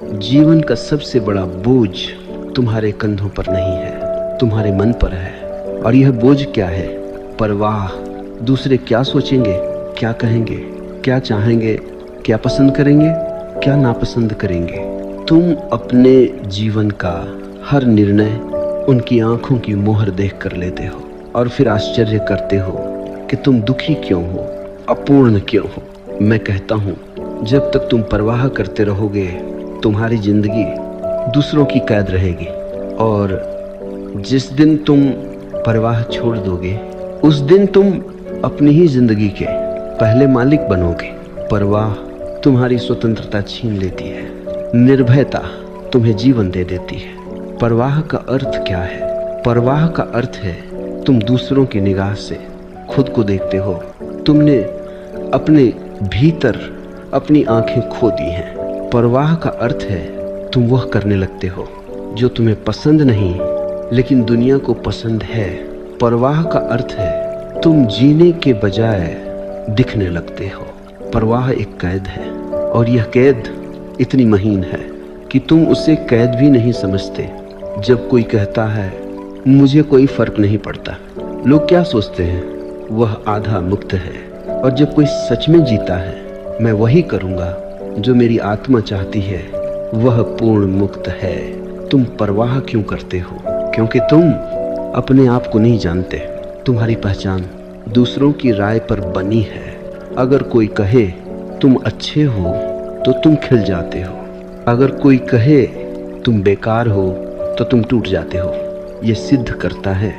जीवन का सबसे बड़ा बोझ तुम्हारे कंधों पर नहीं है, तुम्हारे मन पर है। और यह बोझ क्या है? परवाह। दूसरे क्या सोचेंगे, क्या कहेंगे, क्या चाहेंगे, क्या पसंद करेंगे, क्या नापसंद करेंगे। तुम अपने जीवन का हर निर्णय उनकी आंखों की मोहर देख कर लेते हो और फिर आश्चर्य करते हो कि तुम दुखी क्यों हो, अपूर्ण क्यों हो। मैं कहता हूँ, जब तक तुम परवाह करते रहोगे तुम्हारी जिंदगी दूसरों की कैद रहेगी, और जिस दिन तुम परवाह छोड़ दोगे उस दिन तुम अपनी ही जिंदगी के पहले मालिक बनोगे। परवाह तुम्हारी स्वतंत्रता छीन लेती है, निर्भयता तुम्हें जीवन दे देती है। परवाह का अर्थ क्या है? परवाह का अर्थ है तुम दूसरों की निगाह से खुद को देखते हो। तुमने अपने भीतर अपनी आंखें खो दी हैं। परवाह का अर्थ है तुम वह करने लगते हो जो तुम्हें पसंद नहीं लेकिन दुनिया को पसंद है। परवाह का अर्थ है तुम जीने के बजाय दिखने लगते हो। परवाह एक कैद है और यह कैद इतनी महीन है कि तुम उसे कैद भी नहीं समझते। जब कोई कहता है मुझे कोई फर्क नहीं पड़ता, लोग क्या सोचते हैं? वह आधा मुक्त है। और जब कोई सच में जीता है, मैं वही करूँगा जो मेरी आत्मा चाहती है, वह पूर्ण मुक्त है। तुम परवाह क्यों करते हो? क्योंकि तुम अपने आप को नहीं जानते। तुम्हारी पहचान दूसरों की राय पर बनी है। अगर कोई कहे तुम अच्छे हो तो तुम खिल जाते हो, अगर कोई कहे तुम बेकार हो तो तुम टूट जाते हो। यह सिद्ध करता है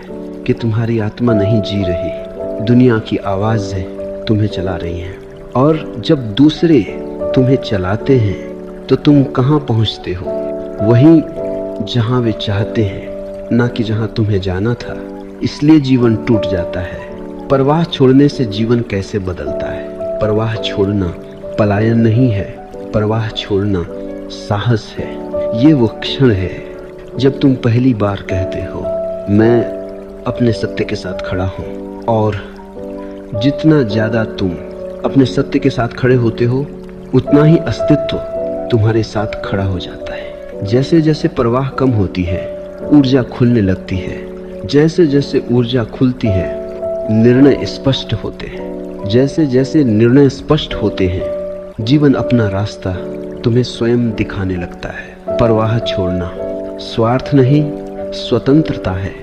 कि तुम्हारी आत्मा नहीं जी रही, दुनिया की आवाज़ें तुम्हें चला रही हैं। और जब दूसरे तुम्हें चलाते हैं तो तुम कहाँ पहुँचते हो? वहीं जहाँ वे चाहते हैं, ना कि जहाँ तुम्हें जाना था। इसलिए जीवन टूट जाता है। परवाह छोड़ने से जीवन कैसे बदलता है? परवाह छोड़ना पलायन नहीं है, परवाह छोड़ना साहस है। ये वो क्षण है जब तुम पहली बार कहते हो मैं अपने सत्य के साथ खड़ा हूँ। और जितना ज़्यादा तुम अपने सत्य के साथ खड़े होते हो उतना ही अस्तित्व तुम्हारे साथ खड़ा हो जाता है। जैसे जैसे परवाह कम होती है, ऊर्जा खुलने लगती है। जैसे जैसे ऊर्जा खुलती है, निर्णय स्पष्ट होते हैं। जैसे जैसे निर्णय स्पष्ट होते हैं, जीवन अपना रास्ता तुम्हें स्वयं दिखाने लगता है। परवाह छोड़ना स्वार्थ नहीं, स्वतंत्रता है।